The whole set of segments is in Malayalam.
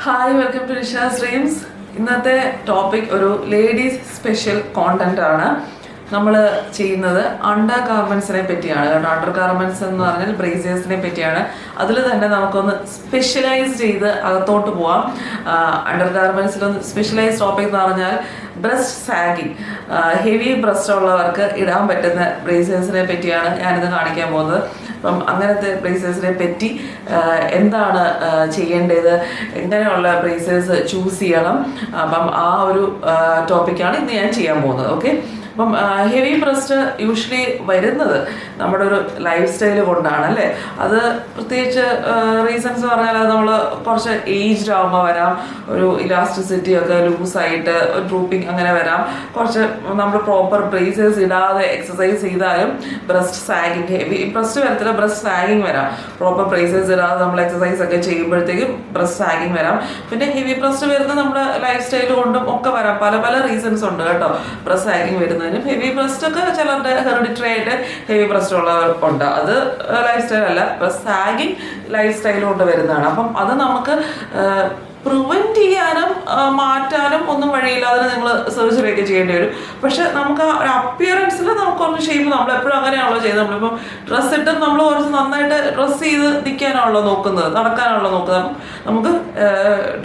Hi welcome to Nisha's dreams. ഇന്നത്തെ ടോപ്പിക് ഒരു ലേഡീസ് സ്പെഷ്യൽ കോണ്ടന്റ് ആണ്. നമ്മൾ ചെയ്യുന്നത് അണ്ടർ ഗാർമെന്റ്സിനെ പറ്റിയാണ്. കാരണം അണ്ടർ ഗാർമെന്റ്സ് എന്ന് പറഞ്ഞാൽ ബ്രേസേഴ്സിനെ പറ്റിയാണ്. അതിൽ തന്നെ നമുക്കൊന്ന് സ്പെഷ്യലൈസ് ചെയ്ത് അകത്തോട്ട് പോവാം. അണ്ടർ ഗാർമെന്റ്സിലൊന്ന് സ്പെഷ്യലൈസ് ടോപ്പിക് എന്ന് പറഞ്ഞാൽ ബ്രസ്റ്റ് സാഗിങ്, ഹെവി ബ്രസ്റ്റ് ഉള്ളവർക്ക് ഇടാൻ പറ്റുന്ന ബ്രേസേഴ്സിനെ പറ്റിയാണ് ഞാനിത് കാണിക്കാൻ പോകുന്നത്. അപ്പം അങ്ങനത്തെ ബ്രേസേഴ്സിനെ പറ്റി എന്താണ് ചെയ്യേണ്ടത്, എങ്ങനെയുള്ള ബ്രേസേഴ്സ് ചൂസ് ചെയ്യണം, അപ്പം ആ ഒരു ടോപ്പിക്കാണ് ഇന്ന് ഞാൻ ചെയ്യാൻ പോകുന്നത്. ഓക്കെ, അപ്പം ഹെവി ബ്രസ്റ്റ് യൂഷ്വലി വരുന്നത് നമ്മുടെ ഒരു ലൈഫ് സ്റ്റൈല് കൊണ്ടാണ് അല്ലേ. അത് പ്രത്യേകിച്ച് റീസൺസ് പറഞ്ഞാൽ അത് നമ്മൾ കുറച്ച് ഏജ്ഡ് ആകുമ്പോൾ വരാം, ഒരു ഇലാസ്റ്റിസിറ്റി ഒക്കെ ലൂസായിട്ട് ഒരു ഡ്രൂപ്പിംഗ് അങ്ങനെ വരാം. കുറച്ച് നമ്മൾ പ്രോപ്പർ ബ്രേസേഴ്സ് ഇടാതെ എക്സസൈസ് ചെയ്താലും ബ്രസ്റ്റ് സാഗിങ്, ഹെവി ബ്രസ്റ്റ് വരത്തില്ല, ബ്രസ്റ്റ് സാഗിങ് വരാം. പ്രോപ്പർ ബ്രേസേഴ്സ് ഇടാതെ നമ്മൾ എക്സസൈസ് ഒക്കെ ചെയ്യുമ്പോഴത്തേക്കും ബ്രസ്റ്റ് സാഗിങ് വരാം. പിന്നെ ഹെവി ബ്രസ്റ്റ് വരുന്നത് നമ്മുടെ ലൈഫ് സ്റ്റൈൽ കൊണ്ടും ഒക്കെ വരാം. പല പല റീസൺസ് ഉണ്ട് കേട്ടോ ബ്രസ്റ്റ് സാഗിങ് വരുന്നത്. ഹെവി ബ്രസ്റ്റ് ഒക്കെ ചിലരുടെ ഹെറിഡിറ്ററി ആയിട്ട് ഹെവി ബ്രസ്റ്റ് ഉള്ളവർക്കുണ്ട്. അത് ലൈഫ് സ്റ്റൈൽ അല്ല, ബ്രസ്റ്റ് സാഗിങ് ലൈഫ് സ്റ്റൈൽ കൊണ്ട് വരുന്നതാണ്. അപ്പം അത് നമുക്ക് പ്രിവെന്റ് ചെയ്യാനും മാറ്റാനും ഒന്നും വഴിയില്ലാതെ നിങ്ങൾ സർജറി ഒക്കെ ചെയ്യേണ്ടി വരും. പക്ഷെ നമുക്ക് ഒരു അപ്പിയറൻസിൽ നമുക്കൊന്ന് ഷേപ്പ്, നമ്മളെപ്പോഴും അങ്ങനെയാണല്ലോ ചെയ്യുന്നത്. നമ്മളിപ്പോൾ ഡ്രസ്സ് ഇട്ട് നമ്മൾ കുറച്ച് നന്നായിട്ട് ഡ്രസ്സ് ചെയ്ത് നിൽക്കാനാണല്ലോ നോക്കുന്നത്, നടക്കാനാണല്ലോ നോക്കുന്നത്. നമുക്ക്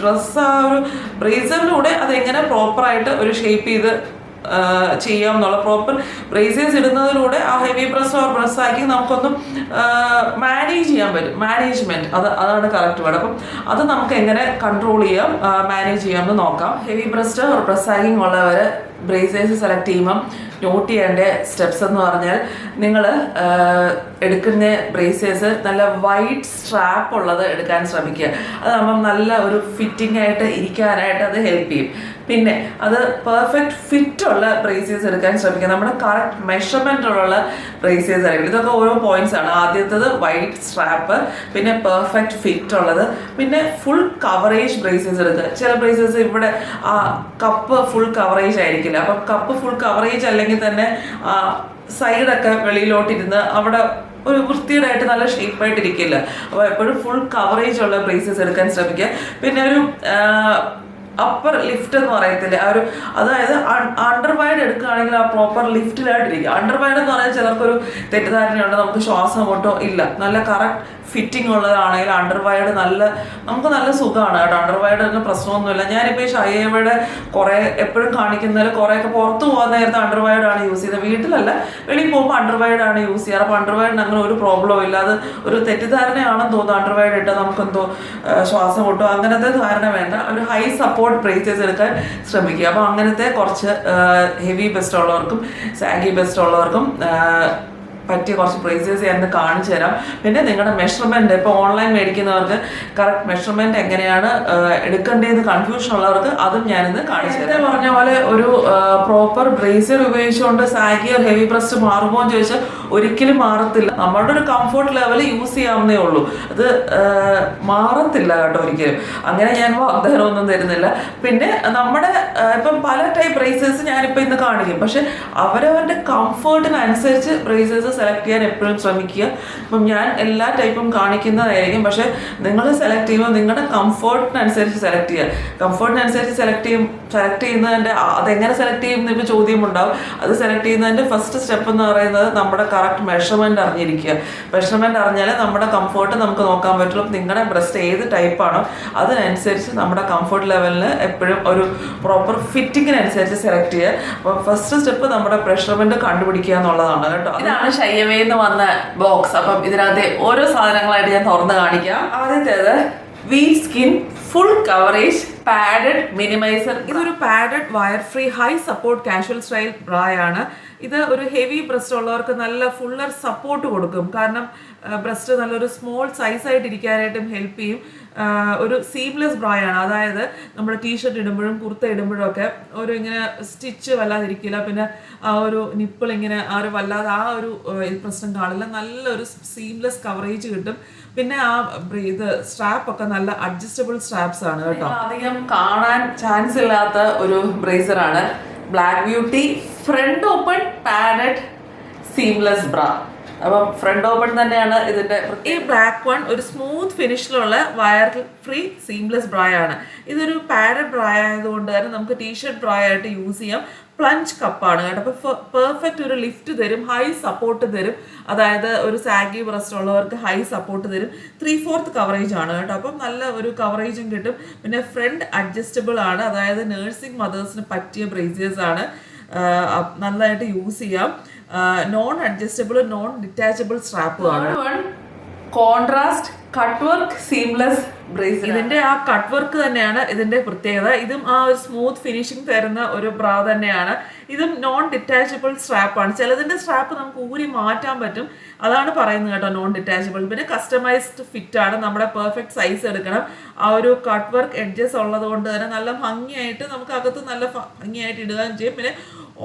ഡ്രസ്സ് ആ ഒരു ബ്രേസറിലൂടെ അതെങ്ങനെ പ്രോപ്പറായിട്ട് ഒരു ഷേപ്പ് ചെയ്ത് ചെയ്യാം എന്നുള്ള പ്രോപ്പർ ബ്രേസേഴ്സ് ഇടുന്നതിലൂടെ ആ heavy breast or breast sagging നമുക്കൊന്നും മാനേജ് ചെയ്യാൻ പറ്റും. മാനേജ്മെന്റ് അതാണ് കറക്റ്റ് വേർഡ്. അപ്പം അത് നമുക്ക് എങ്ങനെ കൺട്രോൾ ചെയ്യാം, മാനേജ് ചെയ്യാമെന്ന് നോക്കാം. Heavy breast or breast sagging ഉള്ളവർ ബ്രേസേഴ്സ് സെലക്ട് ചെയ്യുമ്പം നോട്ട് ചെയ്യേണ്ട സ്റ്റെപ്സ് എന്ന് പറഞ്ഞാൽ, നിങ്ങൾ എടുക്കുന്ന ബ്രേസേഴ്സ് നല്ല വൈഡ് സ്ട്രാപ്പ് ഉള്ളത് എടുക്കാൻ ശ്രമിക്കുക. അതാകുമ്പം നല്ല ഒരു ഫിറ്റിംഗ് ആയിട്ട് ഇരിക്കാനായിട്ട് അത് ഹെൽപ്പ് ചെയ്യും. പിന്നെ അത് പെർഫെക്റ്റ് ഫിറ്റ് ഉള്ള ബ്രേസേഴ്സ് എടുക്കാൻ ശ്രമിക്കുക. നമ്മുടെ കറക്റ്റ് മെഷർമെന്റ് ഉള്ള ബ്രേസേഴ്സ് ആയിരിക്കും. ഇതൊക്കെ ഓരോ പോയിന്റ്സ് ആണ്. ആദ്യത്തേത് വൈഡ് സ്ട്രാപ്പ്, പിന്നെ പെർഫെക്റ്റ് ഫിറ്റ് ഉള്ളത്, പിന്നെ ഫുൾ കവറേജ് ബ്രേസേഴ്സ് എടുക്കുക. ചില ബ്രേസേഴ്സ് ഇവിടെ ആ കപ്പ് ഫുൾ കവറേജ് ആയിരിക്കില്ല. അപ്പം കപ്പ് ഫുൾ കവറേജ് അല്ലെങ്കിൽ തന്നെ സൈഡൊക്കെ വെളിയിലോട്ടിരുന്ന് അവിടെ ഒരു വൃത്തിയുടായിട്ട് നല്ല ഷേപ്പായിട്ടിരിക്കില്ല. അപ്പോൾ എപ്പോഴും ഫുൾ കവറേജ് ഉള്ള ബ്രേസസ് എടുക്കാൻ ശ്രമിക്കുക. പിന്നെ ഒരു അപ്പർ ലിഫ്റ്റ് എന്ന് പറയത്തില്ലേ, ആ ഒരു, അതായത് അണ്ടർവയർഡ് എടുക്കുകയാണെങ്കിൽ ആ പ്രോപ്പർ ലിഫ്റ്റിലായിട്ടിരിക്കുക. അണ്ടർവയർഡ് എന്ന് പറഞ്ഞാൽ ചിലർക്കൊരു തെറ്റിദ്ധാരണയുണ്ട്, നമുക്ക് ശ്വാസം മുട്ടോ ഇല്ല. നല്ല കറക്റ്റ് ഫിറ്റിംഗ് ഉള്ളതാണെങ്കിൽ അണ്ടർവയർഡ് നമുക്ക് നല്ല സുഖമാണ് കേട്ടോ. അണ്ടർവയർഡ് പ്രശ്നമൊന്നുമില്ല. ഞാനിപ്പോൾ ഈ ഷൈവയുടെ കുറേ എപ്പോഴും കാണിക്കുന്നതിൽ കുറേയൊക്കെ പുറത്ത് പോകാൻ നേരത്തെ അണ്ടർവയർഡ് ആണ് യൂസ് ചെയ്യുന്നത്. വീട്ടിലല്ല, വെളിയിൽ പോകുമ്പോൾ അണ്ടർവയർഡ് ആണ് യൂസ് ചെയ്യാറ്. അപ്പോൾ അണ്ടർവയർഡിന് അങ്ങനെ ഒരു പ്രോബ്ലവും ഇല്ല. അത് ഒരു തെറ്റിദ്ധാരണയാണെന്ന് തോന്നുന്നു, അണ്ടർവയർഡ് ഇട്ടാൽ നമുക്കെന്തോ ശ്വാസം മുട്ടോ അങ്ങനത്തെ ധാരണ വേണ്ട. ഒരു ഹൈ സപ്പോർട്ട് ബ്രേസസ് എടുക്കാൻ ശ്രമിക്കുക. അപ്പോൾ അങ്ങനത്തെ കുറച്ച് ഹെവി ബെസ്റ്റ് ഉള്ളവർക്കും സാഗി ബെസ്റ്റ് ഉള്ളവർക്കും പറ്റിയ കുറച്ച് ബ്രേസേഴ്സ് ഞാനിന്ന് കാണിച്ചു തരാം. പിന്നെ നിങ്ങളുടെ മെഷർമെന്റ്, ഇപ്പോൾ ഓൺലൈൻ മേടിക്കുന്നവർക്ക് കറക്റ്റ് മെഷർമെന്റ് എങ്ങനെയാണ് എടുക്കേണ്ടതെന്ന് കൺഫ്യൂഷൻ ഉള്ളവർക്ക് അതും ഞാനിന്ന് കാണിച്ചു തരാം. പറഞ്ഞ പോലെ ഒരു പ്രോപ്പർ ബ്രേസർ ഉപയോഗിച്ചുകൊണ്ട് സാഗി ഓർ ഹെവി ബ്രസ്റ്റ് മാറുമോ എന്ന് ചോദിച്ചാൽ ഒരിക്കലും മാറത്തില്ല. നമ്മളുടെ ഒരു കംഫർട്ട് ലെവൽ യൂസ് ചെയ്യാവുന്നേ ഉള്ളൂ. അത് മാറത്തില്ല കേട്ടോ ഒരിക്കലും. അങ്ങനെ ഞാൻ വാഗ്ദാനമൊന്നും തരുന്നില്ല. പിന്നെ നമ്മുടെ ഇപ്പം പല ടൈപ്പ് ബ്രേസേഴ്സ് ഞാനിപ്പോൾ ഇന്ന് കാണിക്കും. പക്ഷെ അവരവരുടെ കംഫർട്ടിനനുസരിച്ച് ബ്രേസേഴ്സ് സെലക്ട് ചെയ്യാൻ എപ്പോഴും ശ്രമിക്കുക. ഇപ്പം ഞാൻ എല്ലാ ടൈപ്പും കാണിക്കുന്നതായിരിക്കും. പക്ഷെ നിങ്ങൾ സെലക്ട് ചെയ്യുമ്പോൾ നിങ്ങളുടെ കംഫർട്ടിനനുസരിച്ച് സെലക്ട് ചെയ്യുക. കംഫർട്ടിനനുസരിച്ച് സെലക്ട് ചെയ്യുന്നതിൻ്റെ അതെങ്ങനെ സെലക്ട് ചെയ്യുന്ന ഇപ്പോൾ ചോദ്യം ഉണ്ടാവും. അത് സെലക്ട് ചെയ്യുന്നതിൻ്റെ ഫസ്റ്റ് സ്റ്റെപ്പ് എന്ന് പറയുന്നത് നമ്മുടെ കറക്റ്റ് മെഷർമെന്റ് അറിഞ്ഞിരിക്കുക. മെഷർമെന്റ് അറിഞ്ഞാൽ നമ്മുടെ കംഫർട്ട് നമുക്ക് നോക്കാൻ പറ്റുള്ളൂ. നിങ്ങളുടെ ബ്രസ്റ്റ് ഏത് ടൈപ്പാണോ അതിനനുസരിച്ച് നമ്മുടെ കംഫർട്ട് ലെവലിന് എപ്പോഴും ഒരു പ്രോപ്പർ ഫിറ്റിങ്ങിനനുസരിച്ച് സെലക്ട് ചെയ്യുക. അപ്പോൾ ഫസ്റ്റ് സ്റ്റെപ്പ് നമ്മുടെ മെഷർമെന്റ് കണ്ടുപിടിക്കുക എന്നുള്ളതാണ് കേട്ടോ. ഇതാണ് ഷയ്യവേന്ന് വന്ന ബോക്സ്. അപ്പം ഇതിനകത്ത് ഓരോ സാധനങ്ങളായിട്ട് ഞാൻ തുറന്ന് കാണിക്കാം. ആദ്യത്തേത് wheat skin full coverage padded minimiser. ഇതൊരു padded wire free high support casual style ബ്രായാണ്. ഇത് ഒരു ഹെവി ബ്രസ്റ്റ് ഉള്ളവർക്ക് നല്ല ഫുള്ളർ സപ്പോർട്ട് കൊടുക്കും. കാരണം ബ്രസ്റ്റ് നല്ലൊരു സ്മോൾ സൈസായിട്ട് ഇരിക്കാനായിട്ടും ഹെൽപ്പ് ചെയ്യും. ഒരു സീംലെസ് ബ്രായാണ്. അതായത് നമ്മൾ ടീഷർട്ട് ഇടുമ്പോഴും കുർത്ത ഇടുമ്പോഴും ഒക്കെ ഒരു ഇങ്ങനെ സ്റ്റിച്ച് വല്ലാതിരിക്കില്ല. പിന്നെ ആ ഒരു നിപ്പിൾ ഇങ്ങനെ ആ ഒരു വല്ലാതെ ആ ഒരു പ്രശ്നം കാണില്ല. നല്ലൊരു സീംലെസ് കവറേജ് കിട്ടും. പിന്നെ ആ ഇത് സ്ട്രാപ്പ് ഒക്കെ നല്ല അഡ്ജസ്റ്റബിൾ സ്ട്രാപ്സ് ആണ് കേട്ടോ. അധികം കാണാൻ ചാൻസ് ഇല്ലാത്ത ഒരു ബ്രേസറാണ് black beauty front open padded seamless bra. അപ്പം ഫ്രണ്ട് ഓപ്പൺ തന്നെയാണ് ഇതിന്റെ. ഈ ബ്ലാക്ക് വൺ ഒരു സ്മൂത്ത് ഫിനിഷിലുള്ള വയർ ഫ്രീ സീംലെസ് ബ്രാ ആണ്. ഇതൊരു പാഡഡ് ബ്രാ ആയതുകൊണ്ട് തന്നെ നമുക്ക് ടീഷർട്ട് ബ്രാ ആയിട്ട് യൂസ് ചെയ്യാം. പ്ലഞ്ച് കപ്പാണ് കേട്ടോ. അപ്പോൾ പെർഫെക്റ്റ് ഒരു ലിഫ്റ്റ് തരും, ഹൈ സപ്പോർട്ട് തരും. അതായത് ഒരു സാഗി ബ്രസ്റ്റ് ഉള്ളവർക്ക് ഹൈ സപ്പോർട്ട് തരും. 3/4 കവറേജ് ആണ് കേട്ടോ. അപ്പം നല്ല ഒരു കവറേജും കിട്ടും. പിന്നെ ഫ്രണ്ട് അഡ്ജസ്റ്റബിൾ ആണ്, അതായത് നേഴ്സിംഗ് മദേഴ്സിന് പറ്റിയ ബ്രേസിയേഴ്സ് ആണ്. നല്ലതായിട്ട് യൂസ് ചെയ്യാം. നോൺ അഡ്ജസ്റ്റബിൾ നോൺ ഡിറ്റാച്ചബിൾ സ്ട്രാപ്പുമാണ്. Contrast cut work seamless brace. ഇതിന്റെ ആ കട്ട് വർക്ക് തന്നെയാണ് ഇതിന്റെ പ്രത്യേകത. ഇതും ആ ഒരു സ്മൂത്ത് ഫിനിഷിംഗ് തരുന്ന ഒരു ബ്രാ തന്നെയാണ്. ഇതും നോൺ ഡിറ്റാച്ചബിൾ സ്ട്രാപ്പാണ്. ചിലതിന്റെ സ്ട്രാപ്പ് നമുക്ക് ഊരി മാറ്റാൻ പറ്റും, അതാണ് പറയുന്നത് കേട്ടോ നോൺ ഡിറ്റാച്ചബിൾ. പിന്നെ കസ്റ്റമൈസ്ഡ് ഫിറ്റ് ആണ്, നമ്മുടെ പെർഫെക്റ്റ് സൈസ് എടുക്കണം. ആ ഒരു കട്ട് വർക്ക് എഡ്ജസ് ഉള്ളത് കൊണ്ട് തന്നെ നല്ല ഭംഗിയായിട്ട് നമുക്ക് അകത്ത് നല്ല ഭംഗിയായിട്ട് ഇടുകയും ചെയ്യും. പിന്നെ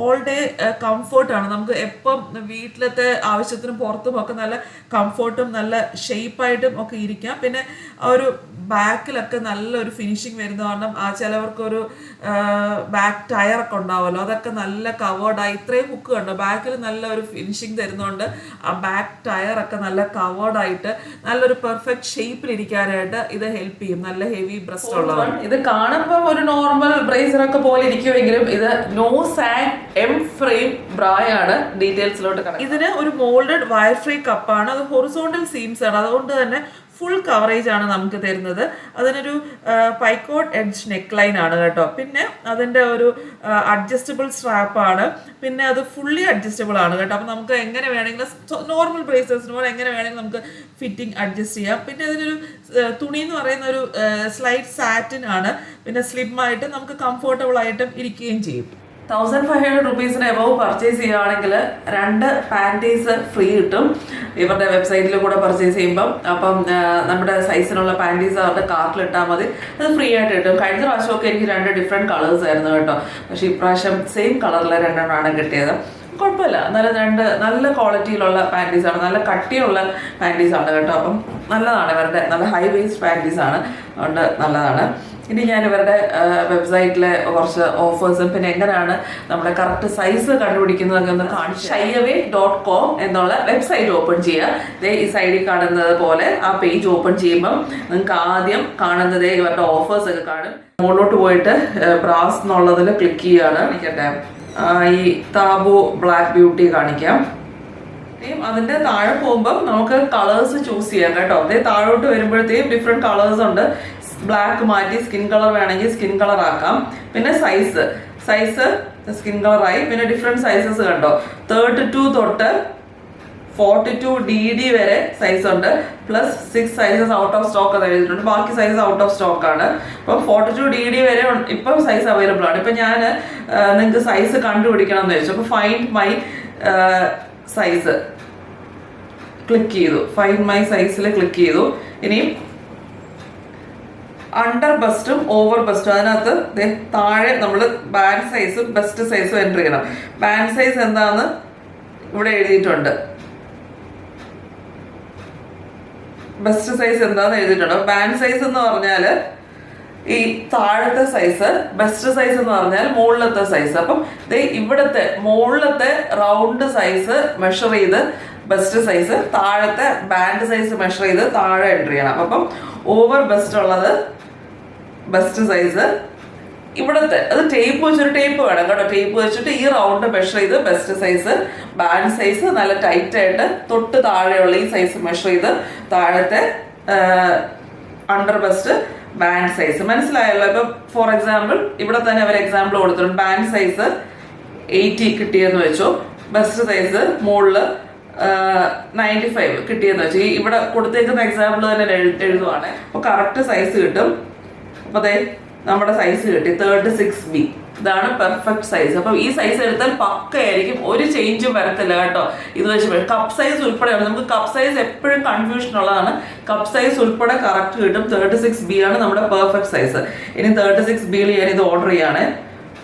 ഓൾ ഡേ കംഫർട്ടാണ്. നമുക്ക് എപ്പം വീട്ടിലത്തെ ആവശ്യത്തിനും പുറത്തും ഒക്കെ നല്ല കംഫർട്ടും നല്ല ഷേപ്പായിട്ടും ഒക്കെ ഇരിക്കാം. പിന്നെ ആ ഒരു ബാക്കിലൊക്കെ നല്ലൊരു ഫിനിഷിങ് വരുന്ന കാരണം ചിലവർക്കൊരു ബാക്ക് ടയറൊക്കെ ഉണ്ടാവുമല്ലോ, അതൊക്കെ നല്ല കവേർഡായി. ഇത്രയും ഹുക്ക് കണ്ടോ, ബാക്കിൽ നല്ല ഒരു ഫിനിഷിങ് തരുന്നതുകൊണ്ട് ആ ബാക്ക് ടയറൊക്കെ നല്ല കവേർഡായിട്ട് നല്ലൊരു പെർഫെക്റ്റ് ഷേപ്പിലിരിക്കാനായിട്ട് ഇത് ഹെൽപ്പ് ചെയ്യും. നല്ല ഹെവി ബ്രസ്റ്റ് ഉള്ളതാണ്. ഇത് കാണുമ്പോൾ ഒരു നോർമൽ ബ്രേസറൊക്കെ പോലെ ഇരിക്കുമെങ്കിലും ഇത് നോ സാഗ് എം ഫ്രെയിം ബ്രായാണ്. ഡീറ്റെയിൽസിലോട്ട് കാണാം. ഇതിന് ഒരു മോൾഡഡ് വയർ ഫ്രീ കപ്പാണ്. അത് ഹൊറിസോണ്ടൽ സീംസ് ആണ്, അതുകൊണ്ട് തന്നെ ഫുൾ കവറേജ് ആണ് നമുക്ക് തരുന്നത്. അതിനൊരു പൈക്കോട്ട് എഡ്ജ് നെക്ക് ലൈൻ ആണ് കേട്ടോ. പിന്നെ അതിൻ്റെ ഒരു അഡ്ജസ്റ്റബിൾ സ്ട്രാപ്പാണ്. പിന്നെ അത് ഫുള്ളി അഡ്ജസ്റ്റബിൾ ആണ് കേട്ടോ. അപ്പം നമുക്ക് എങ്ങനെ വേണമെങ്കിലും നോർമൽ ബ്രേസേഴ്സിന് പോലെ എങ്ങനെ വേണമെങ്കിലും നമുക്ക് ഫിറ്റിംഗ് അഡ്ജസ്റ്റ് ചെയ്യാം. പിന്നെ അതിനൊരു തുണി എന്ന് പറയുന്ന ഒരു സ്ലൈറ്റ് സാറ്റിൻ ആണ്. പിന്നെ സ്ലിം ആയിട്ട് നമുക്ക് കംഫർട്ടബിൾ ആയിട്ടും ഇരിക്കുകയും ചെയ്യും. 1500 rupees എബവ് പർച്ചേസ് ചെയ്യുകയാണെങ്കിൽ 2 പാൻറ്റീസ് ഫ്രീ കിട്ടും ഇവരുടെ വെബ്സൈറ്റിൽ കൂടെ പർച്ചേസ് ചെയ്യുമ്പം. അപ്പം നമ്മുടെ സൈസിനുള്ള പാൻറ്റീസ് അവരുടെ കാർട്ടിലിട്ടാൽ മതി, അത് ഫ്രീ ആയിട്ട് കിട്ടും. കഴിഞ്ഞ പ്രാവശ്യമൊക്കെ എനിക്ക് 2 ഡിഫറെൻറ്റ് കളേഴ്സ് ആയിരുന്നു കേട്ടോ. പക്ഷേ ഇപ്രാവശ്യം സെയിം കളറിലെ 2 കിട്ടിയത്. കുഴപ്പമില്ല, നല്ല ക്വാളിറ്റിയിലുള്ള പാൻറ്റീസാണ്, നല്ല കട്ടിയുള്ള പാൻറ്റീസാണ് കേട്ടോ. അപ്പം നല്ലതാണ്, ഇവരുടെ നല്ല ഹൈ വേസ്റ്റ് പാൻറ്റീസാണ്, അതുകൊണ്ട് നല്ലതാണ്. ഇനി ഞാൻ ഇവരുടെ വെബ്സൈറ്റിലെ കുറച്ച് ഓഫേഴ്സും പിന്നെ എങ്ങനെയാണ് നമ്മുടെ കറക്റ്റ് സൈസ് കണ്ടുപിടിക്കുന്നതൊക്കെ ഒന്ന് കാണിച്ചു. shayaway.com എന്നുള്ള വെബ്സൈറ്റ് ഓപ്പൺ ചെയ്യുക. ഈ സൈഡിൽ കാണുന്നത് പോലെ ആ പേജ് ഓപ്പൺ ചെയ്യുമ്പം നിങ്ങൾക്ക് ആദ്യം കാണുന്നത് ഇവരുടെ ഓഫേഴ്സ് ഒക്കെ കാണും. മുകളിലോട്ട് പോയിട്ട് ബ്രാസ് എന്നുള്ളതിൽ ക്ലിക്ക് ചെയ്യുകയാണ്. എനിക്കട്ടെ ഈ താബു ബ്ലാക്ക് ബ്യൂട്ടി കാണിക്കാം. അതിന്റെ താഴെ പോകുമ്പോൾ നമുക്ക് കളേഴ്സ് ചൂസ് ചെയ്യാം കേട്ടോ. അതേ താഴോട്ട് വരുമ്പോഴത്തേക്കും ഡിഫറെന്റ് കളേഴ്സ് ഉണ്ട്. ബ്ലാക്ക് മാറ്റി സ്കിൻ കളർ വേണമെങ്കിൽ സ്കിൻ കളർ ആക്കാം. പിന്നെ സൈസ് സ്കിൻ കളറായി. പിന്നെ ഡിഫറെന്റ് സൈസസ് കണ്ടോ, 32 തൊട്ട് 42 DD വരെ സൈസ് ഉണ്ട്. Plus 6 sizes out of stock എന്ന് എഴുതിയിട്ടുണ്ട്. ബാക്കി സൈസ് ഔട്ട് ഓഫ് സ്റ്റോക്ക് ആണ്. അപ്പം 42 DD വരെ ഇപ്പം സൈസ് അവൈലബിൾ ആണ്. ഇപ്പം ഞാൻ നിങ്ങൾക്ക് സൈസ് കണ്ടുപിടിക്കണം എന്ന് വെച്ചു. അപ്പോൾ ഫൈൻഡ് മൈ സൈസ് ക്ലിക്ക് ചെയ്തു. ഫൈൻഡ് മൈ സൈസിൽ ക്ലിക്ക് ചെയ്തു. ഇനി അണ്ടർ ബസ്റ്റും ഓവർ ബസ്റ്റും, അതിനകത്ത് താഴെ നമ്മൾ ബാൻഡ് സൈസും ബെസ്റ്റ് സൈസും എൻ്റർ ചെയ്യണം. ബാൻഡ് സൈസ് എന്താണെന്ന് ഇവിടെ എഴുതിയിട്ടുണ്ട്, ബെസ്റ്റ് സൈസ് എന്താണെന്ന് എഴുതിയിട്ടുണ്ട്. ബാൻഡ് സൈസ് എന്ന് പറഞ്ഞാൽ ഈ താഴത്തെ സൈസ്, ബെസ്റ്റ് സൈസ് എന്ന് പറഞ്ഞാൽ മുകളിലത്തെ സൈസ്. അപ്പം ഇവിടുത്തെ മുകളിലത്തെ റൗണ്ട് സൈസ് മെഷർ ചെയ്ത് ബെസ്റ്റ് സൈസ്, താഴത്തെ ബാൻഡ് സൈസ് മെഷർ ചെയ്ത് താഴെ എൻ്റർ ചെയ്യണം. അപ്പം ഓവർ ബെസ്റ്റ് ഉള്ളത് ബെസ്റ്റ് സൈസ്, ഇവിടുത്തെ അത് ടേപ്പ് വെച്ചൊരു ടേപ്പ് വേണം കേട്ടോ. ടേപ്പ് വെച്ചിട്ട് ഈ റൗണ്ട് മെഷർ ചെയ്ത് ബെസ്റ്റ് സൈസ്, ബാൻഡ് സൈസ് നല്ല ടൈറ്റ് ആയിട്ട് തൊട്ട് താഴെയുള്ള ഈ സൈസ് മെഷർ ചെയ്ത് താഴത്തെ അണ്ടർ ബെസ്റ്റ് ബാൻഡ് സൈസ്. മനസ്സിലായല്ലോ? ഇപ്പം ഫോർ എക്സാമ്പിൾ ഇവിടെ തന്നെ അവർ എക്സാമ്പിൾ കൊടുത്തിട്ടുണ്ട്. ബാൻഡ് സൈസ് 80 കിട്ടിയെന്ന് വെച്ചു, ബെസ്റ്റ് സൈസ് മുകളിൽ 95 കിട്ടിയെന്ന് വെച്ചു. ഇവിടെ കൊടുത്തേക്കുന്ന എക്സാമ്പിൾ തന്നെ എഴുതുവാണ്. അപ്പോൾ കറക്റ്റ് സൈസ് കിട്ടും. അപ്പോൾ നമ്മുടെ സൈസ് കിട്ടി 36B. ഇതാണ് പെർഫെക്റ്റ് സൈസ്. അപ്പം ഈ സൈസ് എടുത്താൽ പക്കയായിരിക്കും, ഒരു ചേഞ്ചും വരത്തില്ല കേട്ടോ. ഇത് വെച്ച് കപ്പ് സൈസ് ഉൾപ്പെടെയാണ്. നമുക്ക് കപ്പ് സൈസ് എപ്പോഴും കൺഫ്യൂഷൻ ഉള്ളതാണ്. കപ്പ് സൈസ് ഉൾപ്പെടെ കറക്റ്റ് കിട്ടും. 36B ആണ് നമ്മുടെ പെർഫെക്റ്റ് സൈസ്. ഇനി 36B ഞാൻ ഇത് ഓർഡർ ചെയ്യാണ്.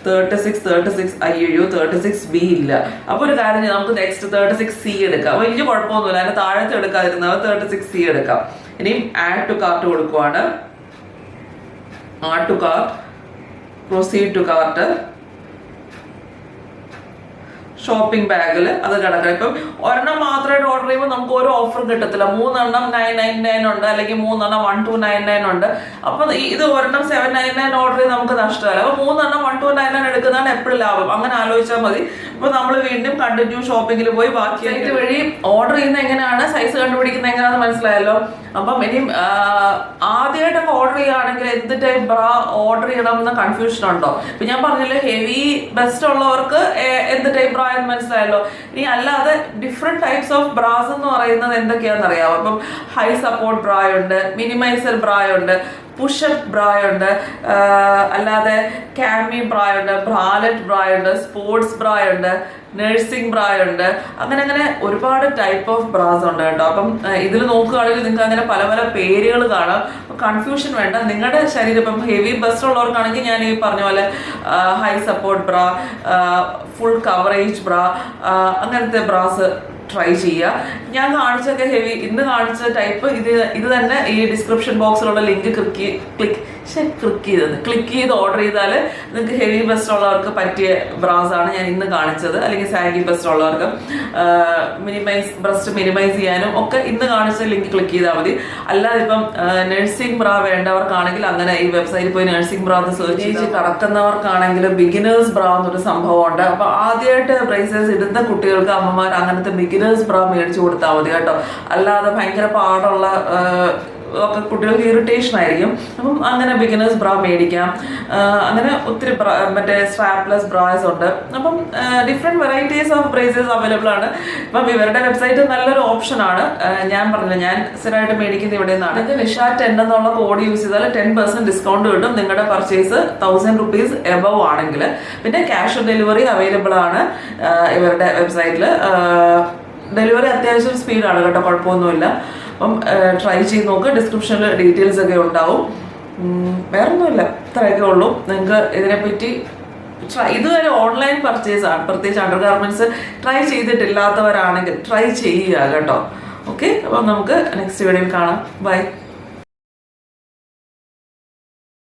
36 അയ്യോ 36B ഇല്ല. അപ്പോൾ ഒരു കാര്യം നമുക്ക് നെക്സ്റ്റ് 36C എടുക്കാം. വലിയ കുഴപ്പമൊന്നുമില്ല, അതിന് താഴത്ത് എടുക്കാതിരുന്നാൽ 36C എടുക്കാം. ഇനിയും ആഡ് ടു കാർട്ട് കൊടുക്കുവാണ്. Add to cart, proceed to cart, shopping ബാഗിൽ അത് കിടക്കണം. ഇപ്പം ഒരെണ്ണം മാത്രമായിട്ട് ഓർഡർ ചെയ്യുമ്പോൾ നമുക്ക് ഒരു ഓഫറും കിട്ടത്തില്ല. 3 999 ഉണ്ട്, അല്ലെങ്കിൽ 3 1299 ഉണ്ട്. അപ്പൊ ഇത് ഒരെണ്ണം 799 ഓർഡർ ചെയ്ത് നമുക്ക് നഷ്ടമല്ല. അപ്പൊ 3 1299 എടുക്കുന്നതാണ് എപ്പോഴും ലാഭം. അങ്ങനെ ആലോചിച്ചാൽ മതി. അപ്പൊ നമ്മൾ വീണ്ടും കണ്ടിന്യൂ ഷോപ്പിംഗിൽ പോയി ബാക്കി സൈറ്റ് വഴി ഓർഡർ ചെയ്യുന്ന എങ്ങനെയാണ്, സൈസ് കണ്ടുപിടിക്കുന്നത് എങ്ങനെയാണെന്ന് മനസ്സിലായല്ലോ. അപ്പം ഇനിയും ആദ്യമായിട്ടൊക്കെ ഓർഡർ ചെയ്യുകയാണെങ്കിൽ എന്ത് ടൈപ്പ് ബ്രാ ഓർഡർ ചെയ്യണം എന്ന കൺഫ്യൂഷൻ ഉണ്ടോ? ഇപ്പൊ ഞാൻ പറഞ്ഞില്ലേ, ഹെവി ബെസ്റ്റ് ഉള്ളവർക്ക് എന്ത് ടൈപ്പ് ബ്രാ എന്ന് മനസ്സിലായല്ലോ. ഇനി അല്ലാതെ ഡിഫറെന്റ് ടൈപ്സ് ഓഫ് ബ്രാസ് എന്ന് പറയുന്നത് എന്തൊക്കെയാണെന്ന് അറിയാമോ? അപ്പം ഹൈ സപ്പോർട്ട് ബ്രാ ഉണ്ട്, മിനിമൈസർ ബ്രാ ഉണ്ട്, പുഷപ്പ് ബ്രാ ഉണ്ട്, അല്ലാതെ കാമി ബ്രാ ഉണ്ട്, ബ്രാലറ്റ് ബ്രാ ഉണ്ട്, സ്പോർട്സ് ബ്രാ ഉണ്ട്, നഴ്സിംഗ് ബ്രാ ഉണ്ട്. അങ്ങനെ ഒരുപാട് ടൈപ്പ് ഓഫ് ബ്രാസ് ഉണ്ട് കേട്ടോ. അപ്പം ഇതിൽ നോക്കുകയാണെങ്കിൽ നിങ്ങൾക്ക് അങ്ങനെ പല പല പേരുകൾ കാണാം. കൺഫ്യൂഷൻ വേണ്ട. നിങ്ങളുടെ ശരീരം ഇപ്പം ഹെവി ബസ്റ്റ് ഉള്ളവർക്കാണെങ്കിൽ ഞാൻ ഈ പറഞ്ഞ പോലെ ഹൈ സപ്പോർട്ട് ബ്രാ, ഫുൾ കവറേജ് ബ്രാ, അങ്ങനത്തെ ബ്രാസ് ട്രൈ ചെയ്യുക. ഞാൻ കാണിച്ചൊക്കെ ഹെവി ഇന്ന് കാണിച്ച ടൈപ്പ് ഇത് തന്നെ ഈ ഡിസ്ക്രിപ്ഷൻ ബോക്സിലുള്ള ലിങ്ക് ക്ലിക്ക് ചെയ്ത് ഓർഡർ ചെയ്താൽ നിങ്ങൾക്ക് ഹെവി ബസ്റ്റ് ഉള്ളവർക്ക് പറ്റിയ ബ്രാസ് ആണ് ഞാൻ ഇന്ന് കാണിച്ചത്. അല്ലെങ്കിൽ സാഗി ബസ്റ്റ് ഉള്ളവർക്ക് ബ്രസ്റ്റ് മിനിമൈസ് ചെയ്യാനും ഒക്കെ ഇന്ന് കാണിച്ച ലിങ്ക് ക്ലിക്ക് ചെയ്താൽ മതി. അല്ലാതെ ഇപ്പം നഴ്സിംഗ് ബ്രാ വേണ്ടവർക്കാണെങ്കിൽ അങ്ങനെ ഈ വെബ്സൈറ്റിൽ പോയി നഴ്സിംഗ് ബ്രാ എന്ന് സെർച്ച് ചെയ്ത് കടക്കുന്നവർക്കാണെങ്കിൽ ബിഗിനേഴ്സ് ബ്രാ എന്നൊരു സംഭവമുണ്ട്. അപ്പൊ ആദ്യമായിട്ട് ബ്രേസസ് ഇടുന്ന കുട്ടികൾക്ക് അമ്മമാർ അങ്ങനത്തെ ബിഗിനേഴ്സ് ബ്രാ മേടിച്ചു കൊടുത്താൽ മതി കേട്ടോ. അല്ലാതെ ഭയങ്കര പാടുള്ള ഒക്കെ കുട്ടികൾക്ക് ഇറിറ്റേഷൻ ആയിരിക്കും. അപ്പം അങ്ങനെ ബിഗിനേഴ്സ് ബ്രാ മേടിക്കാം. അങ്ങനെ ഒത്തിരി മറ്റേ സ്ട്രാപ്ലെസ് ബ്രാസ് ഉണ്ട്. അപ്പം different varieties of braces available ആണ്. അപ്പം ഇവരുടെ വെബ്സൈറ്റ് നല്ലൊരു ഓപ്ഷൻ ആണ്. ഞാൻ പറഞ്ഞില്ല, ഞാൻ സ്ഥിരമായിട്ട് മേടിക്കുന്നത് ഇവിടെ നിന്നാണ്. നിങ്ങൾക്ക് നിഷ 10 എന്നുള്ള കോഡ് യൂസ് ചെയ്താൽ 10% ഡിസ്കൗണ്ട് കിട്ടും നിങ്ങളുടെ പർച്ചേസ് 1000 rupees എബവ് ആണെങ്കിൽ. പിന്നെ ക്യാഷ് ഓൺ ഡെലിവറി അവൈലബിൾ ആണ് ഇവരുടെ വെബ്സൈറ്റിൽ. ഡെലിവറി അത്യാവശ്യം സ്പീഡാണ് കേട്ടോ, കുഴപ്പമൊന്നുമില്ല. അപ്പം ട്രൈ ചെയ്ത് നോക്കുക. ഡിസ്ക്രിപ്ഷനിൽ ഡീറ്റെയിൽസ് ഒക്കെ ഉണ്ടാവും. വേറൊന്നുമില്ല, ഇത്രയൊക്കെ ഉള്ളൂ. നിങ്ങൾക്ക് ഇതിനെപ്പറ്റി ഇതുവരെ ഓൺലൈൻ പർച്ചേസ് ആണ്, പ്രത്യേകിച്ച് അണ്ടർ ഗാർമെന്റ്സ് ട്രൈ ചെയ്തിട്ടില്ലാത്തവരാണെങ്കിൽ ട്രൈ ചെയ്യുക കേട്ടോ. ഓക്കെ, അപ്പം നമുക്ക് നെക്സ്റ്റ് വീഡിയോയിൽ കാണാം. ബൈ.